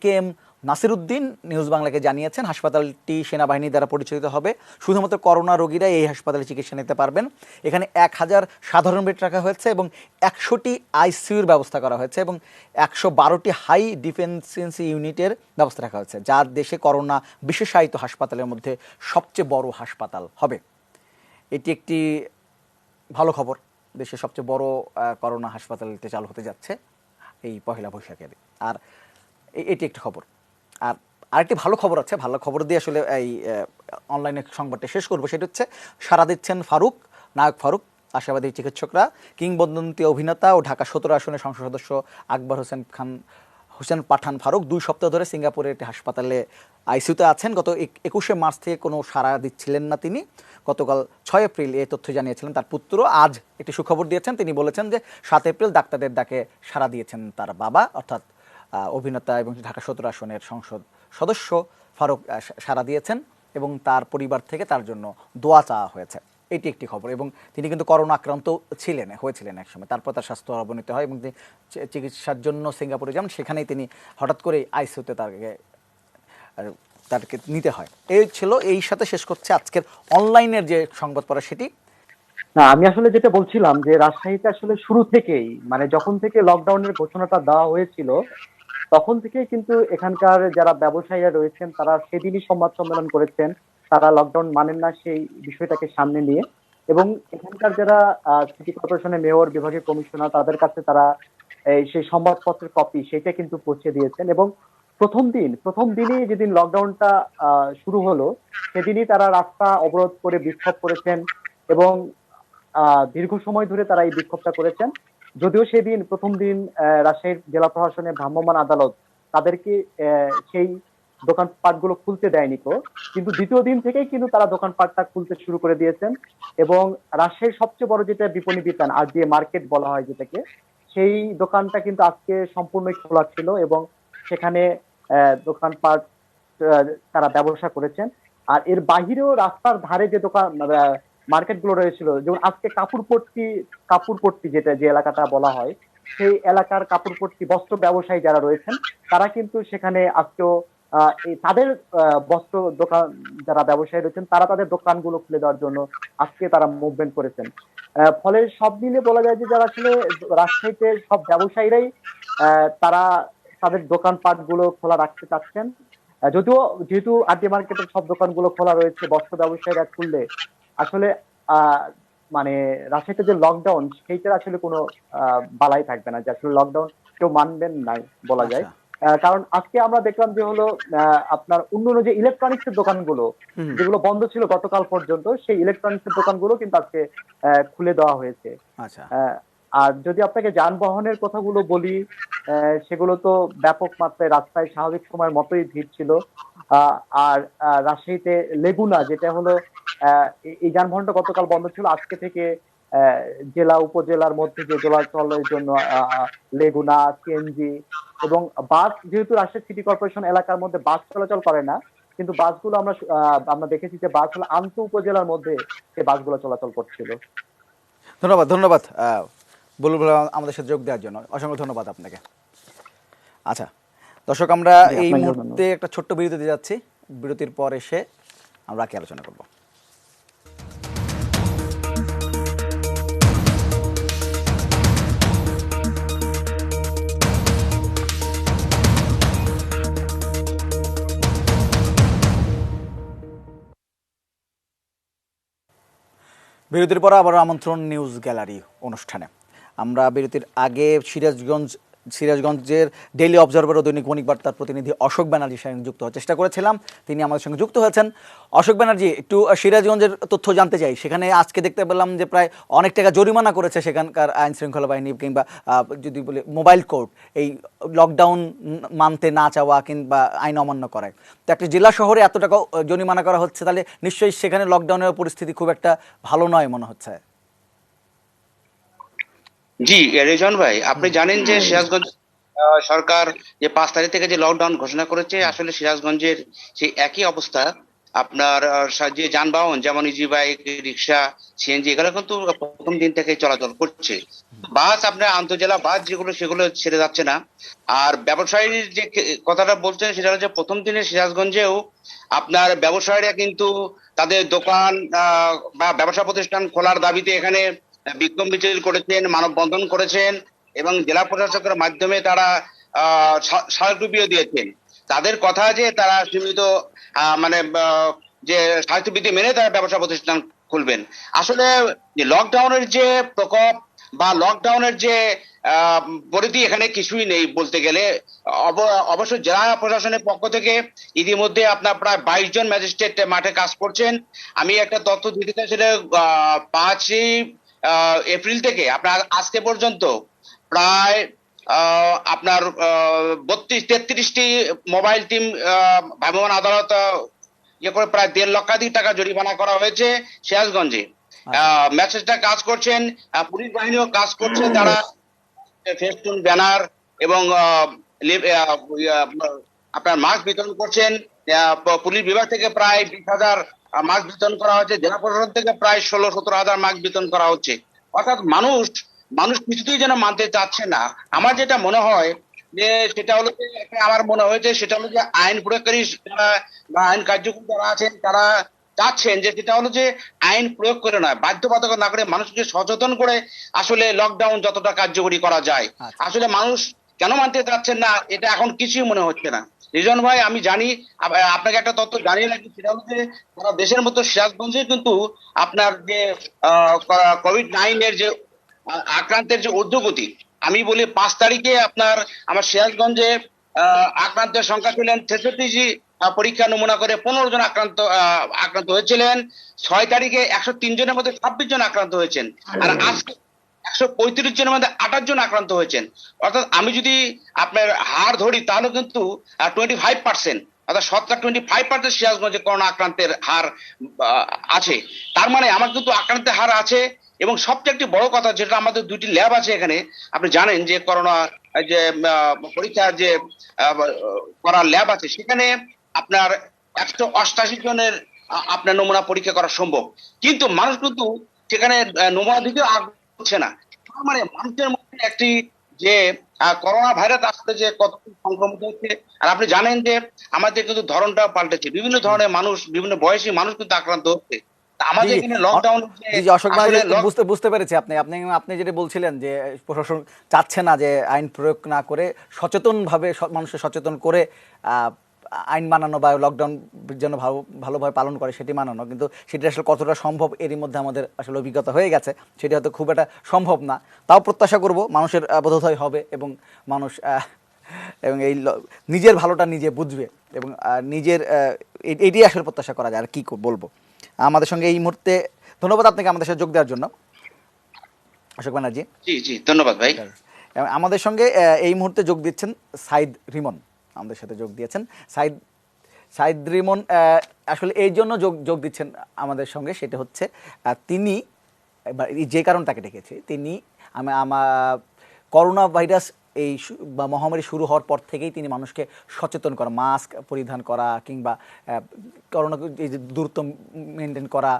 K M Nasiruddin news বাংলাকে জানিয়েছেন, হাসপাতালটি সেনাবাহিনী দ্বারা পরিচালিত হবে। শুধুমাত্র করোনা রোগীরা এই হাসপাতালে চিকিৎসা নিতে পারবেন। এখানে 1000 সাধারণ বেড রাখা হয়েছে এবং 100টি আইসিইউর ব্যবস্থা করা হয়েছে এবং 112টি হাই ডিফেন্সি ইউনিটের ব্যবস্থা রাখা হয়েছে, যা দেশে করোনা বিশেষায়িত হাসপাতালের মধ্যে সবচেয়ে বড় হাসপাতাল হবে। এটি একটি ভালো খবর। দেশের সবচেয়ে বড় করোনা হাসপাতালটি চালু হতে যাচ্ছে এই 1 বৈশাখের। আর এটি একটি খবর। আর আরেকটি ভালো খবর আছে, ভালো খবর দিয়ে আসলে এই অনলাইনে সংবাদটা শেষ করবো। সেটা হচ্ছে সাড়া দিচ্ছেন নায়ক ফারুক। আশাবাদী চিকিৎসকরা কিংবদন্তি অভিনেতা ও ঢাকা 17 আসনের সংসদ সদস্য আকবর হোসেন পাঠান ফারুক 2 সপ্তাহ ধরে সিঙ্গাপুরের একটি হাসপাতালে আইসিইউতে আছেন। গত 21 মার্চ থেকে কোনো সাড়া দিচ্ছিলেন না তিনি। গতকাল 6 এপ্রিল এই তথ্য জানিয়েছিলেন তার পুত্র। আজ একটি সুখবর দিয়েছেন, তিনি বলেছেন যে 7 এপ্রিল ডাক্তারদের ডাকে সাড়া দিয়েছেন তার বাবা, অর্থাৎ অভিনেতা এবং ঢাকা 17 আসনের সংসদ সদস্য ফারুক সাড়া দিয়েছেন এবং তার পরিবার থেকে তার জন্য দোয়া চাওয়া হয়েছে। এটি একটি খবর। এবং তিনি কিন্তু করোনা আক্রান্ত হয়েছিলেন একসময়, তারপর তার স্বাস্থ্য অবনতি হয় এবং তিনি চিকিৎসার জন্য সিঙ্গাপুরে যান। সেখানেই তিনি হঠাৎ করেই আইসিইউতে তাকে নিতে হয়। এই সাথে শেষ করছে আজকের অনলাইনের যে সংবাদ পড়া সেটি। না, আমি আসলে যেটা বলছিলাম যে রাজশাহীতে আসলে শুরু থেকেই, মানে যখন থেকে লকডাউনের ঘোষণাটা দেওয়া হয়েছিল তখন থেকেই কিন্তু এখানকার যারা ব্যবসায়ীরা রয়েছেন তারা সেদিনই সংবাদ সম্মেলন করেছেন, তারা লকডাউন মানেন না সেই বিষয়টাকে সামনে নিয়ে। এবং এখানকার যারা সিটি কর্পোরেশনের মেয়র, বিভাগীয় কমিশনার, তাদের কাছে তারা সেই সংবাদপত্রের কপি সেটা কিন্তু পৌঁছে দিয়েছেন। এবং প্রথম দিনই যেদিন লকডাউনটা শুরু হলো সেদিনই তারা রাস্তা অবরোধ করে বিক্ষোভ করেছেন এবং দীর্ঘ সময় ধরে তারা এই বিক্ষোভটা করেছেন। যদিও প্রথম দিন রাজশাহীর জেলা প্রশাসনের ভ্রাম্যমাণ আদালত তাদেরকে সেই দোকানপাটগুলো খুলতে দেয়নি তো, কিন্তু দ্বিতীয় দিন থেকেই কিন্তু তারা দোকানপাটটা খুলতে শুরু করে দিয়েছেন। এবং রাজশাহীর সবচেয়ে বড় যেটা বিপণী বিতান আর যে মার্কেট বলা হয় যেটাকে, সেই দোকানটা কিন্তু আজকে সম্পূর্ণই খোলা ছিল এবং সেখানে দোকানপাট তারা ব্যবসা করেছেন। আর এর বাহিরেও রাস্তার ধারে যে দোকান মার্কেট গুলো রয়েছিল, যেমন আজকে কাপুরপট্টি যেটা যে এলাকাটা বলা হয়, সেই এলাকার কাপড়পট্টি বস্ত্র ব্যবসায়ী যারা রয়েছেন তারা কিন্তু সেখানে আজকেও তাদের বস্ত্র দোকান যারা ব্যবসায়ী রয়েছেন তারা তাদের দোকানগুলো খুলে দেওয়ার জন্য আজকে তারা মুভমেন্ট করেছেন। ফলে সব মিলে বলা যায় যে যারা আসলে রাজশাহীতে সব ব্যবসায়ীরাই তারা তাদের দোকানপাট গুলো খোলা রাখতে চাচ্ছেন। যদিও যেহেতু আরটি মার্কেটের সব দোকানগুলো খোলা রয়েছে, বস্ত্র ব্যবসায়ীরা খুললে আসলে আহ মানে রাজশাহীতে যে লকডাউন সেইটার আসলে কোনো বালাই থাকবে না, যে আসলে লকডাউন কেউ মানবেন নাই বলা যায়। আচ্ছা। কারণ আজকে আমরা দেখলাম যে হলো আপনার অন্যান্য যে ইলেকট্রনিক্স এর দোকানগুলো হুম। যেগুলো বন্ধ ছিল গতকাল পর্যন্ত, সেই ইলেকট্রনিক্স এর দোকানগুলো কিন্তু আজকে খুলে দেওয়া হয়েছে। আচ্ছা। আহ, আর যদি আপনাকে যানবাহনের কথাগুলো বলি, সেগুলো তো ব্যাপক মাত্রায় রাস্তায় স্বাভাবিক সময়ের মতোই ভিড় ছিল। আহ, আর রাজশাহীতে লেগুনা যেটা হলো এই যানবাহনটা গতকাল বন্ধ ছিল, আজকে থেকে আহ, জেলা উপজেলার মধ্যে যে চলাচলের জন্য লেগুনা, সিএনজি এবং বাস, যেহেতু রাজশাহী সিটি কর্পোরেশন এলাকার মধ্যে বাস চলাচল করে না, কিন্তু বাসগুলো আমরা দেখেছি যে বাস হলো আন্ত উপজেলার মধ্যে সেই বাসগুলো চলাচল করছিল। ধন্যবাদ, ধন্যবাদ বুলবুল আমাদের সাথে যোগ দেওয়ার জন্য, অসংখ্য ধন্যবাদ আপনাকে। আচ্ছা দর্শক, আমরা জি, এই আপনাকেও মুহূর্তে ধন্যবাদ। একটা ছোট্ট বিরতিতে যাচ্ছি। বিরতির পর এসে আমরা কি আলোচনা করব। বিরতির পর আবার আমন্ত্রণ নিউজ গ্যালারি অনুষ্ঠানে। আমরা বিরতির আগে সিরাজগঞ্জের ডেইলি অবজারভার ও দৈনিক বণিক বার্তার প্রতিনিধি অশোক ব্যানার্জির সঙ্গে যুক্ত হওয়ার চেষ্টা করেছিলাম, তিনি আমাদের সঙ্গে যুক্ত হয়েছেন। অশোক ব্যানার্জি, একটু সিরাজগঞ্জের তথ্য জানতে চাই। সেখানে আজকে দেখতে পেলাম যে প্রায় অনেক টাকা জরিমানা করেছে সেখানকার আইন শৃঙ্খলা বাহিনী, কিংবা যদি বলি মোবাইল কোর্ট, এই লকডাউন মানতে না চাওয়া কিংবা আইন অমান্য করায়। তো একটা জেলা শহরে এত টাকা জরিমানা করা হচ্ছে, তাহলে নিশ্চয়ই সেখানে লকডাউনের পরিস্থিতি খুব একটা ভালো নয় মনে হচ্ছে। জি, রেজন ভাই, আপনি জানেন যে সিরাজগঞ্জ সরকার যে 5 তারিখ থেকে যে লকডাউন ঘোষণা করেছে, আসলে সিরাজগঞ্জের সেই একই অবস্থা। আপনার যে যানবাহন যেমন ইজি বাইক, রিক্সা, সিএনজি, এগুলো কিন্তু প্রথম দিন থেকে চলাচল করছে। বাস, আপনার আন্তজেলা বাস যেগুলো, সেগুলো ছেড়ে যাচ্ছে না। আর ব্যবসায়ীর যে কথাটা বলছেন, সেটা হচ্ছে প্রথম দিনে সিরাজগঞ্জেও আপনার ব্যবসায়ীরা কিন্তু তাদের দোকান বা ব্যবসা প্রতিষ্ঠান খোলার দাবিতে এখানে বিক্ষোভ মিছিল করেছেন, মানববন্ধন করেছেন এবং জেলা প্রশাসকের মাধ্যমে তারা স্মারকলিপিও দিয়েছেন। তাদের কথা যে তারা সীমিত মানে যে স্বাস্থ্যবিধি মেনে তারা ব্যবসা প্রতিষ্ঠান খুলবেন। আসলে লকডাউনের যে প্রকোপ বা লকডাউনের যে পরিধি, এখানে কিছুই নেই বলতে গেলে। অবশ্য জেলা প্রশাসনের পক্ষ থেকে ইতিমধ্যে আপনার প্রায় 22 জন ম্যাজিস্ট্রেট মাঠে কাজ করছেন। আমি একটা তথ্য দিতে চাই, সেটা 5ই এপ্রিল থেকে আপনার আজকে পর্যন্ত প্রায় আপনার 32-33টি মোবাইল টিম ভ্রাম্যমাণ আদালত ইয়ে করে প্রায় 1.5 লক্ষাধিক টাকা জরিমানা করা হয়েছে সিরাজগঞ্জে। ম্যাজিস্ট্রেটরা কাজ করছেন, পুলিশ বাহিনীও কাজ করছে, তারা ফেস্টুন, ব্যানার এবং আপনার মাস্ক বিতরণ করছেন। পুলিশ বিভাগ থেকে প্রায় 20,000 মাস্ক বিতরণ করা হচ্ছে, জেলা প্রশাসন থেকে প্রায় 16-17 হাজার মাস্ক বিতরণ করা হচ্ছে। অর্থাৎ মানুষ কিছুতেই যেন মানতে চাচ্ছে না। আমার যেটা মনে হয় যে সেটা হলো যে, আমার মনে হয়েছে সেটা হলো যে আইন প্রয়োগকারী যারা বা আইন কার্যকরী যারা আছেন, তারা চাচ্ছেন যে সেটা হলো যে আইন প্রয়োগ করে নয়, বাধ্যবাধকতা না করে মানুষকে সচেতন করে আসলে লকডাউন যতটা কার্যকরী করা যায়। আসলে মানুষ কেন মানতে চাচ্ছেন না, এটা এখন কিছুই মনে হচ্ছে না। রিজন ভাই, আমি জানি, আপনাকে একটা তথ্য জানিয়ে রাখি, সেটা হচ্ছে সারা দেশের মতো সিরাজগঞ্জে কিন্তু আপনার যে কোভিড-19 এর যে আক্রান্তের যে ঊর্ধ্বগতি, আমি বলি 5 তারিখে আপনার আমার সিরাজগঞ্জে আক্রান্তের সংখ্যা ছিলেন 63জি, পরীক্ষা নমুনা করে 15 জন আক্রান্ত হয়েছিলেন। 6 তারিখে 103 জনের মধ্যে 26 জন আক্রান্ত হয়েছেন। আর আজকে 135 জনের মধ্যে 28 জন আক্রান্ত হয়েছেন। অর্থাৎ আমি যদি আপনার হার ধরি, তাহলে কিন্তু 25%। অর্থাৎ 25% সিরাজগঞ্জে করোনা আক্রান্তের হার আছে। তার মানে আমার কিন্তু আক্রান্তের হার আছে। এবং সবচেয়ে একটি বড় কথা, যেটা আমাদের 2টি ল্যাব আছে এখানে, আপনি জানেন যে করোনা যে পরীক্ষার যে করার ল্যাব আছে, সেখানে আপনার 188 জনের আপনার নমুনা পরীক্ষা করা সম্ভব। কিন্তু মানুষ কিন্তু সেখানে নমুনা দিতে আগ্রহ হচ্ছে না। তার মানে মানুষের মধ্যে একটি যে করোনা ভাইরাস আসতে যে কত সংক্রমিত হচ্ছে। আর আপনি জানেন যে আমাদের কিন্তু ধরনটা পাল্টেছে, বিভিন্ন ধরনের মানুষ, বিভিন্ন বয়সী মানুষ কিন্তু আক্রান্ত হচ্ছে। তা জি আমাদের জি এখানে লকডাউন জি জি অশোক আসলে ব্যানার্জি, বুঝতে বুঝতে পেরেছি। আপনি আপনি আপনি যেটা বলছিলেন যে প্রশাসন চাচ্ছে না যে আইন প্রয়োগ না করে সচেতনভাবে মানুষকে সচেতন করে আইন মানানো বা লকডাউন যেন ভালোভাবে পালন করে সেটি মানানো, কিন্তু সেটি আসলে কতটা সম্ভব এরই মধ্যে আমাদের আসলে অভিজ্ঞতা হয়ে গেছে, সেটি হয়তো খুব একটা সম্ভব না। তাও প্রত্যাশা করব মানুষের বোধোদয় হবে এবং মানুষ এবং নিজের ভালোটা নিজে বুঝবে এবং নিজের এটাই আসলে প্রত্যাশা করা যায়। আর কি বলবো, আমাদের সঙ্গে এই মুহূর্তে ধন্যবাদ আপনাকে আমাদের সাথে যোগ দেওয়ার জন্য, অশোক ব্যানার্জি। জি জি, ধন্যবাদ ভাই। এবং আমাদের সঙ্গে এই মুহূর্তে যোগ দিচ্ছেন সাইদ রিমন, আমাদের সাথে যোগ দিয়েছেন সাইদ সাইদ রিমন। আসলে এই জন্য যোগ দিচ্ছেন আমাদের সঙ্গে, সেটা হচ্ছে তিনি যে কারণ তাকে ডেকেছি, তিনি আমার করোনা ভাইরাস এই বা মহামারী শুরু হওয়ার পর থেকেই তিনি মানুষকে সচেতন করা, মাস্ক পরিধান করা কিংবা করোনা এই যে দূরত্ব মেনটেন করা,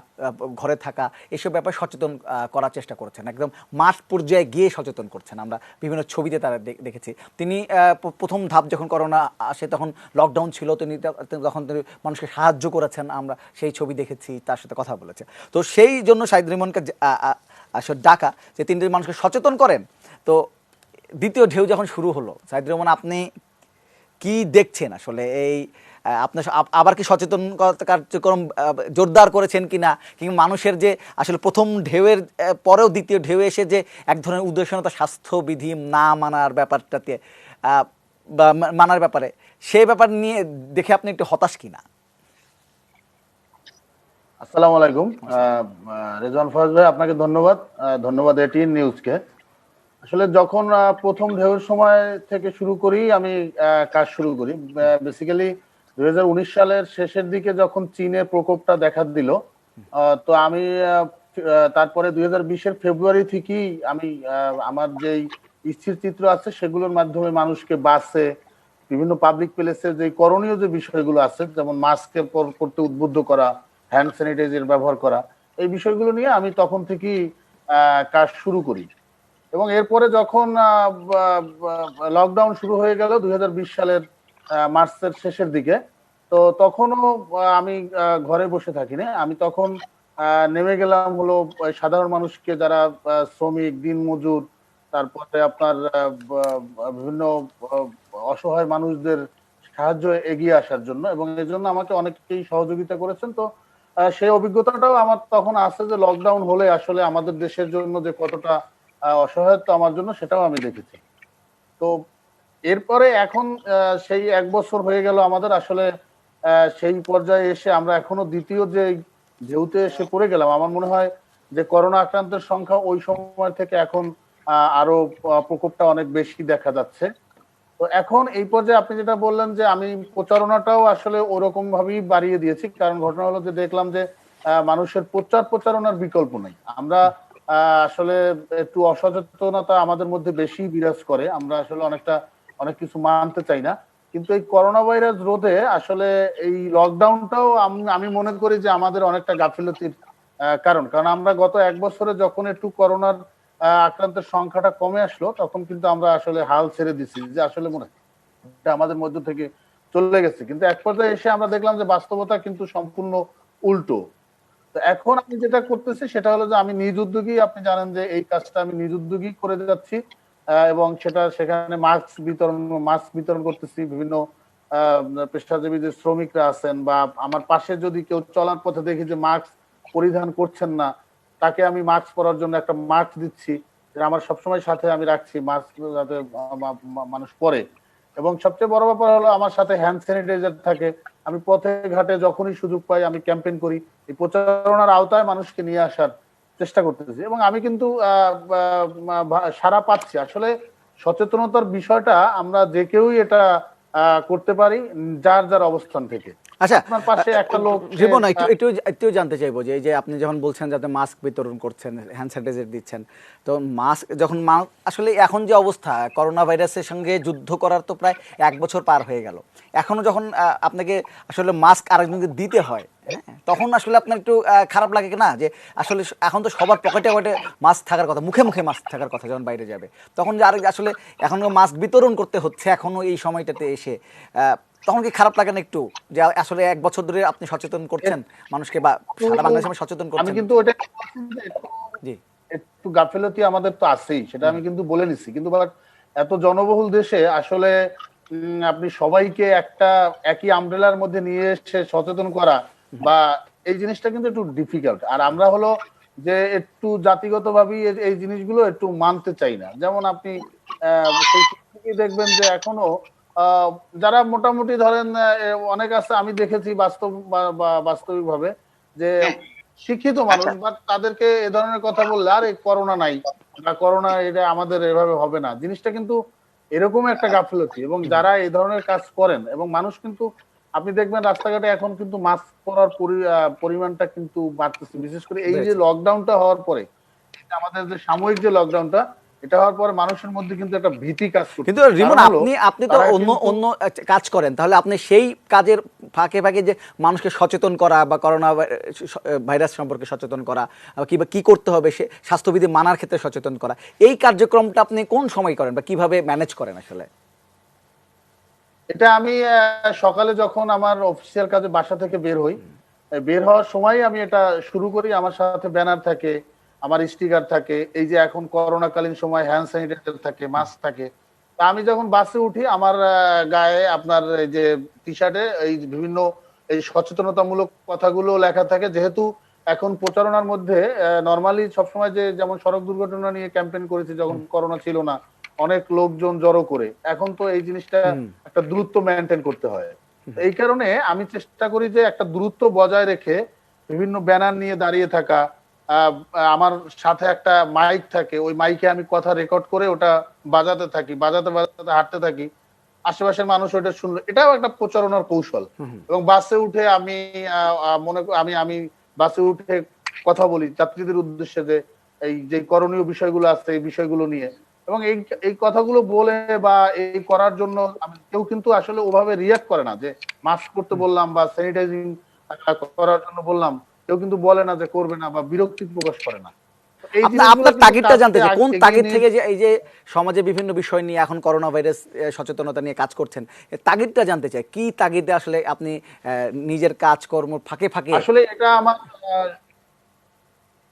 ঘরে থাকা, এসব ব্যাপারে সচেতন করার চেষ্টা করছেন, একদম মাঠ পর্যায়ে গিয়ে সচেতন করছেন। আমরা বিভিন্ন ছবিতে তারা দেখেছি। তিনি প্রথম ধাপ যখন করোনা আসে তখন লকডাউন ছিল, তখন তিনি মানুষকে সাহায্য করেছেন, আমরা সেই ছবি দেখেছি, তার সাথে কথা বলেছে। তো সেই জন্য সাইদ রিমনকে আসলে ডাকা যে তিনি যদি মানুষকে সচেতন করেন। তো দ্বিতীয় ঢেউ যখন শুরু হলো, সাইদ রহমান আপনি কি দেখছেন আসলে এই আপনার আবার কি সচেতন কার্যক্রম জোরদার করেছেন কিনা, কিংবা মানুষের যে আসলে প্রথম ঢেউয়ের পরেও দ্বিতীয় ঢেউ এসে যে এক ধরনের উদাসীনতা স্বাস্থ্যবিধি না মানার ব্যাপারটাতে বা মানার ব্যাপারে, সেই ব্যাপার নিয়ে দেখে আপনি একটু হতাশ কিনা? আসসালামু আলাইকুম। রেজওয়ান ফয়েজ ভাই, আপনাকে ধন্যবাদ। ধন্যবাদ এটিএন নিউজকে। আসলে যখন প্রথম ঢেউয়ের সময় থেকে শুরু করি, আমি কাজ শুরু করি বেসিক্যালি 2019 সালের শেষের দিকে যখন চীনের প্রকোপটা দেখা দিল। তো আমি তারপরে 2020-এর ফেব্রুয়ারি থেকেই আমি আমার যেই স্থির চিত্র আছে সেগুলোর মাধ্যমে মানুষকে বাসে, বিভিন্ন পাবলিক প্লেসে যে করণীয় যে বিষয়গুলো আছে, যেমন মাস্কের পরতে উদ্বুদ্ধ করা, হ্যান্ড স্যানিটাইজার ব্যবহার করা, এই বিষয়গুলো নিয়ে আমি তখন থেকেই কাজ শুরু করি। এবং এরপরে যখন লকডাউন শুরু হয়ে গেল 2020 সালের মার্চের শেষের দিকে, তো তখনও আমি ঘরে বসে থাকিনি। আমি তখন নেমে গেলাম হলো সাধারণ মানুষকে, যারা শ্রমিক, দিনমজুর, তারপরে আপনার বিভিন্ন অসহায় মানুষদের সাহায্য এগিয়ে আসার জন্য, এবং এই জন্য আমাকে অনেকেই সহযোগিতা করেছেন। তো সেই অভিজ্ঞতাটাও আমার তখন আছে যে লকডাউন হলে আসলে আমাদের দেশের জন্য যে কতটা অসহায়ত্ব আমার জন্য, সেটাও আমি দেখেছি। তো এরপরে এখন সেই 1 বছর হয়ে গেল আমাদের, আসলে সেই পর্যায়ে এসে আমরা এখনো দ্বিতীয় যে ঢেউতে এসে পড়ে গেলাম। আমার মনে হয় যে করোনা আক্রান্তের সংখ্যা ওই সময় থেকে এখন আরো প্রকোপটা অনেক বেশি দেখা যাচ্ছে। তো এখন এই পর্যায়ে আপনি যেটা বললেন যে আমি প্রচারণাটাও আসলে ওরকম ভাবেই বাড়িয়ে দিয়েছি, কারণ ঘটনা হলো যে দেখলাম যে মানুষের প্রচারণার বিকল্প নেই। আমরা আসলে একটু অসচেতনতা আমাদের মধ্যে বেশি বিরাজ করে, আমরা আসলে অনেক কিছু মানতে চাই না। কিন্তু এই করোনা ভাইরাস রোধে আসলে এই লকডাউনটাও আমি মনে করি যে আমাদের অনেকটা গাফিলতির কারণ আমরা গত 1 বছরে যখন একটু করোনার আক্রান্তের সংখ্যাটা কমে আসলো, তখন কিন্তু আমরা আসলে হাল ছেড়ে দিচ্ছি যে আসলে মনে হয় এটা আমাদের মধ্য থেকে চলে গেছে। কিন্তু এক পর্যায়ে এসে আমরা দেখলাম যে বাস্তবতা কিন্তু সম্পূর্ণ উল্টো। তো এখন আমি যেটা করতেছি সেটা হলো যে আমি নিজ উদ্যোগী, আপনি জানেন যে এই কাজটা আমি নিজ উদ্যোগী করে যাচ্ছি, এবং সেখানে মাস্ক বিতরণ করতেছি। বিভিন্ন পেশাজীবী যে শ্রমিকরা আছেন, বা আমার পাশে যদি কেউ চলার পথে দেখি যে মাস্ক পরিধান করছেন না, তাকে আমি মাস্ক পরার জন্য একটা মাস্ক দিচ্ছি, আমার সবসময় সাথে আমি রাখছি মাস্ক, যাতে মানুষ পরে। এবং সবচেয়ে বড় ব্যাপার হলো আমার সাথে হ্যান্ড স্যানিটাইজার থাকে। আমি পথে ঘাটে যখনই সুযোগ পাই আমি ক্যাম্পেইন করি, এই প্রচারণার আওতায় মানুষকে নিয়ে আসার চেষ্টা করতেছি, এবং আমি কিন্তু সাড়া পাচ্ছি। আসলে সচেতনতার বিষয়টা আমরা যে কেউই এটা করতে পারি যার যার অবস্থান থেকে। আচ্ছা, আপনার পাশে একটা লোক জীবন একটু একটু একটু জানতে চাইবো যে এই যে আপনি যখন বলছেন যাতে মাস্ক বিতরণ করছেন, হ্যান্ড স্যানিটাইজার দিচ্ছেন, তো মাস্ক যখন আসলে এখন যে অবস্থা করোনা ভাইরাসের সঙ্গে যুদ্ধ করার তো প্রায় 1 বছর পার হয়ে গেল, এখনো যখন আপনাকে আসলে মাস্ক আরেকজনকে দিতে হয়, হ্যাঁ, তখন আসলে আপনার একটু খারাপ লাগে না যে আসলে এখন তো সবার পকেটে পকেটে মাস্ক থাকার কথা, মুখে মুখে মাস্ক থাকার কথা যখন বাইরে যাবে, তখন যে আরেক আসলে এখনো মাস্ক বিতরণ করতে হচ্ছে এখনো এই সময়টাতে এসে, তখন কি খারাপ লাগে না একটু যে আসলে 1 বছর ধরে আপনি সচেতন করছেন মানুষকে বা সারা বাংলাদেশে সচেতন আমি করছেন? কিন্তু ওটা জি, একটু গাফেলতি আমাদের তো আছেই, সেটা আমি কিন্তু বলে নিচ্ছি, কিন্তু এত জনবহুল দেশে আসলে আপনি সবাইকে একটা একই আমব্রেলার মধ্যে নিয়ে এসে সচেতন করা বা এই জিনিসটা কিন্তু একটু ডিফিকাল্ট। আর আমরা হলো যে একটু জাতিগত ভাবেই এই জিনিসগুলো একটু মানতে চাই না। যেমন আপনি সেই থেকেই দেখবেন যে এখনো আহ, যারা মোটামুটি ধরেন অনেক আছে, আমি দেখেছি বাস্তবিক ভাবে যে হ্যাঁ, শিক্ষিত মানুষ, আচ্ছা। বাট তাদেরকে এ ধরনের কথা বললে আরে করোনা নাই বা করোনা এটা আমাদের এভাবে হবে না, জিনিসটা কিন্তু এরকম একটা গাফিলতি। এবং যারা এই ধরনের কাজ করেন, এবং মানুষ কিন্তু আপনি দেখবেন রাস্তাঘাটে এখন কিন্তু মাস্ক পরার পরিমাণটা কিন্তু বাড়তেছে, বিশেষ করে এই যে বেড়েছে। লকডাউনটা হওয়ার পরে, আমাদের যে সাময়িক যে লকডাউনটা, এটা হওয়ার পরে মানুষের মধ্যে কিন্তু একটা ভীতি কাজ কিন্তু করতেছে। রিমন কারণ হলো আপনি আপনি তো তারা অন্য কিন্তু অন্য কাজ করেন, তাহলে আপনি সেই কাজের ফাঁকে ফাঁকে যে মানুষকে সচেতন করা বা করোনা ভাইরাস সম্পর্কে সচেতন করা কিংবা কি করতে হবে সে স্বাস্থ্যবিধি মানার ক্ষেত্রে সচেতন করা, এই কার্যক্রমটা আপনি কোন সময় করেন বা কিভাবে ম্যানেজ করেন আসলে? এটা আমি সকালে যখন আমার অফিসিয়াল কাজে বাসা থেকে বের হই, বের হওয়ার সময় আমি এটা শুরু করি। আমার সাথে ব্যানার থাকে, আমার স্টিকার থাকে, এই যে এখন করোনাকালীন সময় হ্যান্ড স্যানিটাইজার থাকে, মাস্ক থাকে। তা আমি যখন বাসে উঠি আমার গায়ে আপনার এই যে টি শার্টে এই বিভিন্ন এই সচেতনতামূলক কথাগুলো লেখা থাকে, যেহেতু এখন প্রচারণার মধ্যে নর্মালি সবসময় যে যেমন সড়ক দুর্ঘটনা নিয়ে ক্যাম্পেইন করেছি যখন করোনা ছিল না, অনেক লোকজন জড়ো করে, এখন তো এই জিনিসটা একটা দূরত্ব মেনটেন করতে হয়। এই কারণে আমি চেষ্টা করি যে একটা দূরত্ব বজায় রেখে বিভিন্ন ব্যানার নিয়ে দাঁড়িয়ে থাকা। আহ, আমার সাথে একটা মাইক থাকে, ওই মাইকে আমি কথা রেকর্ড করে ওটা বাজাতে থাকি, বাজাতে বাজাতে হাঁটতে থাকি, আশেপাশের মানুষ ওটা শুনলো, এটাও একটা প্রচারণার কৌশল। এবং বাসে উঠে আমি আমি আমি বাসে উঠে কথা বলি যাত্রীদের উদ্দেশ্যে যে এই যে করণীয় বিষয়গুলো আছে এই বিষয়গুলো নিয়ে। এবং এই এই কথাগুলো বলে বা এই করার জন্য কেউ কিন্তু আসলে ওভাবে রিয়াক্ট করে না, যে মাস্ক করতে বললাম বা স্যানিটাইজিং করার জন্য বললাম, কেউ কিন্তু বলে না যে করবে না বা বিরক্তি প্রকাশ করে না। তো এই আপনার জিনিসগুলো আপনার কিন্তু তাগিদটা জানতে কাজকে চাই, কোন এগিয়ে তাগিদ নিয়ে থেকে যে এই যে সমাজে বিভিন্ন বিষয় নিয়ে এখন করোনা ভাইরাস সচেতনতা নিয়ে কাজ করছেন, এই তাগিদটা জানতে চাই, কি তাগিদে আসলে আপনি নিজের কাজকর্ম ফাঁকে ফাঁকে? আসলে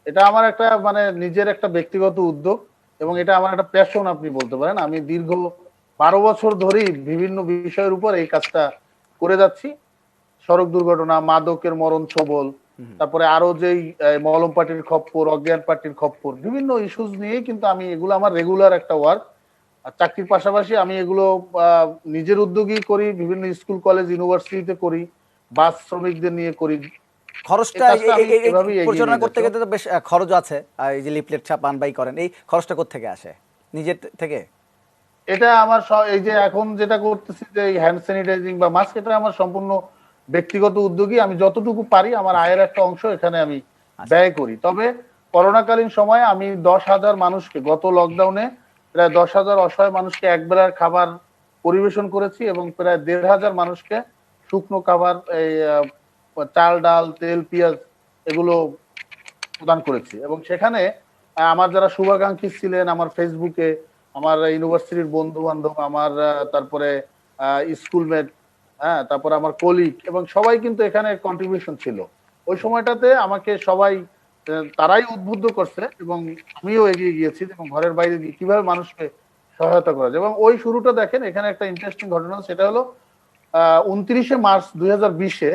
এটা আমার একটা মানে নিজের একটা ব্যক্তিগত উদ্যোগ, এবং এটা আমার একটা প্যাশন আপনি বলতে পারেন। আমি দীর্ঘ 12 বছর ধরেই বিভিন্ন বিষয়ের উপর এই কাজটা করে যাচ্ছি। সড়ক দুর্ঘটনা, মাদকের মরণ ছোবল, তারপরে আরো যেই মলম পার্টির খপ্পর, অজ্ঞান পার্টির খপ্পর, বিভিন্ন ইস্যুজ নিয়েই কিন্তু আমি এগুলো আমার রেগুলার একটা ওয়ার্ক। আর চাকরির পাশাপাশি আমি এগুলো নিজের উদ্যোগেই করি, বিভিন্ন স্কুল কলেজ ইউনিভার্সিটিতে করি, বাস শ্রমিকদের নিয়ে করি। এই খরচটা কাজটা আমি এই এভাবেই এগিয়ে পরিচালনা নিয়ে করতে যাচ্ছি। গেলে তো বেশ খরচ আছে, আর এই যে লিফলেট ছাপান বাই করেন, এই খরচটা কোত্থেকে আসে? নিজের থেকে? এটা আমার এই যে এখন যেটা করতেছি যে হ্যান্ড স্যানিটাইজিং বা মাস্ক, এটা আমার সম্পূর্ণ ব্যক্তিগত উদ্যোগী। আমি যতটুকু পারি আমার আয়ের একটা অংশ এখানে আমি ব্যয় করি। তবে করোনাকালীন সময়ে আমি 10,000 মানুষকে, গত লকডাউনে প্রায় 10,000 অসহায় মানুষকে একবেলার খাবার পরিবেশন করেছি, এবং প্রায় 1,500 মানুষকে শুকনো খাবার, এই চাল ডাল তেল পেঁয়াজ এগুলো প্রদান করেছি। এবং সেখানে আমার যারা শুভাকাঙ্ক্ষী ছিলেন, আমার ফেসবুকে আমার ইউনিভার্সিটির বন্ধু বান্ধব, আমার তারপরে স্কুলমেট, হ্যাঁ, তারপরে আমার কলিগ, এবং সবাই কিন্তু এখানে কন্ট্রিবিউশন ছিল। ওই সময়টাতে আমাকে সবাই তারাই উদ্বুদ্ধ করছে, এবং আমিও এগিয়ে গিয়েছি এবং ঘরের বাইরে গিয়ে কিভাবে মানুষকে সহায়তা করা যায়। এবং ওই শুরুটা দেখেন, এখানে একটা ইন্টারেস্টিং ঘটনা, সেটা হলো 29শে মার্চ 2020-এ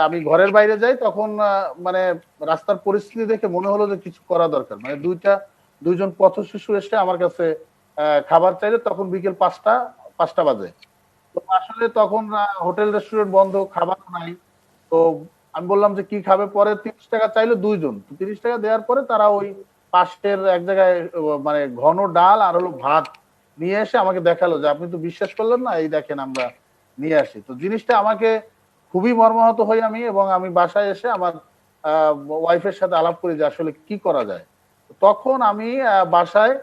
আমি ঘরের বাইরে যাই, তখন মানে রাস্তার পরিস্থিতি দেখে মনে হলো যে কিছু করা দরকার। মানে দুইজন পথ শিশু এসে আমার কাছে খাবার চাইলে, তখন বিকেল 5টা বাজে। তো আসলে তখন হোটেল রেস্টুরেন্ট বন্ধ, খাবার নাই। তো আমি বললাম যে কি খাবে, পরে 30 টাকা চাইলো দুইজন। 30 টাকা দেওয়ার পরে তারা ওই পাশের এক জায়গায় মানে ঘন ডাল আর হলো ভাত নিয়ে এসে আমাকে দেখালো যে আপনি তো বিশ্বাস করলেন না, এই দেখেন আমরা নিয়ে আসি। তো জিনিসটা আমাকে খুবই মর্মাহত হই আমি, এবং আমি বাসায় এসে আমার ওয়াইফের সাথে আলাপ করি যে আসলে কি করা যায়। তখন আমি বাসায়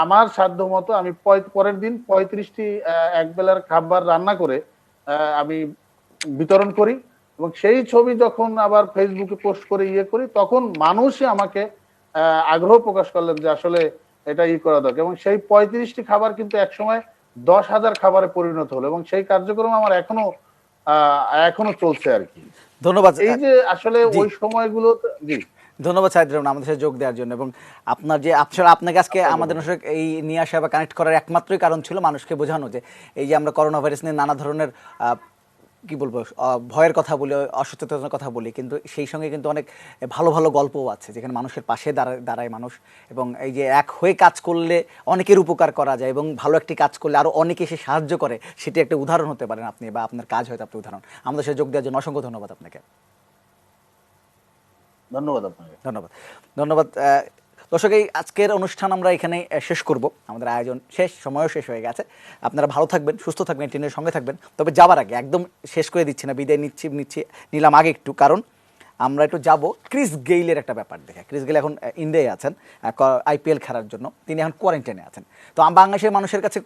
আমার সাধ্য মতো আমি পরের দিন 35টি এক বেলার খাবার রান্না করে আমি বিতরণ করি, এবং সেই ছবি যখন আবার ফেসবুকে পোস্ট করে করি, তখন মানুষই আমাকে আগ্রহ প্রকাশ করলেন যে আসলে এটা করা দরকার, এবং সেই 35টি খাবার কিন্তু একসময় 10,000 খাবারে পরিণত হলো, এবং সেই কার্যক্রম আমার এখনো চলছে আর কি। ধন্যবাদ। এই যে আসলে জি। ওই সময়গুলো, জি ধন্যবাদ সাইদ রহমান আমাদের সাথে যোগ দেওয়ার জন্য, এবং আপনার যে আসলে আপনাকে আজকে আমাদের সাথে এই নিয়ে আসা বা কানেক্ট করার একমাত্রই কারণ ছিল মানুষকে বোঝানো যে এই যে আমরা করোনা ভাইরাস নিয়ে নানা ধরনের কি বলবো ভয়ের কথা বলি, অসচেতনতার কথা বলি, কিন্তু সেই সঙ্গে কিন্তু অনেক ভালো ভালো গল্পও আছে যেখানে মানুষের পাশে দাঁড়ায় মানুষ, এবং এই যে এক হয়ে কাজ করলে অনেকের উপকার করা যায় এবং ভালো একটি কাজ করলে আরও অনেকে এসে সাহায্য করে, সেটি একটা উদাহরণ হতে পারেন আপনি, বা আপনার কাজ হয়তো আপনি উদাহরণ। আমাদের সাথে যোগ দেওয়ার জন্য অসংখ্য ধন্যবাদ আপনাকে। ধন্যবাদ আপনাকে। ধন্যবাদ। ধন্যবাদ। দর্শক, এই আজকের অনুষ্ঠান আমরা এখানে শেষ করব, আমাদের আয়োজন শেষ, সময়ও শেষ হয়ে গেছে। আপনারা ভালো থাকবেন, সুস্থ থাকবেন, টিনের সঙ্গে থাকবেন। তবে যাবার আগে একদম শেষ করে দিচ্ছি না, বিদায় নিলাম আগে একটু, কারণ আমরা একটু যাব ক্রিস গেইলের একটা ব্যাপার দেখে। ক্রিস গেইল এখন ইন্ডিয়ায় আছেন IPL খেলার জন্য, তিনি এখন কোয়ারেন্টাইনে আছেন। তো বাংলাদেশের মানুষের কাছে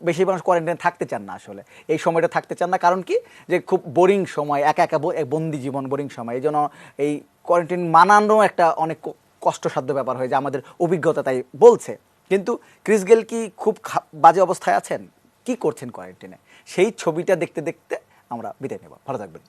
বেশি মানুষ কোয়ারেন্টাইনে থাকতে চান না, আসলে এই সময়টা থাকতে চান না, কারণ কি যে খুব বোরিং সময়, একা একা বন্দি জীবন, বোরিং সময়, এই জন্য এই কোয়ারেন্টাইন মানানো একটা অনেক কষ্টসাধ্য ব্যাপার হয়ে যায়, আমাদের অভিজ্ঞতা তাই বলছে। কিন্তু ক্রিস গেইল কি খুব বাজে অবস্থায় আছেন? কি করছেন কোয়ারেন্টাইনে? সেই ছবিটা দেখতে দেখতে আমরা বিদায় নেব। ভালো থাকবেন।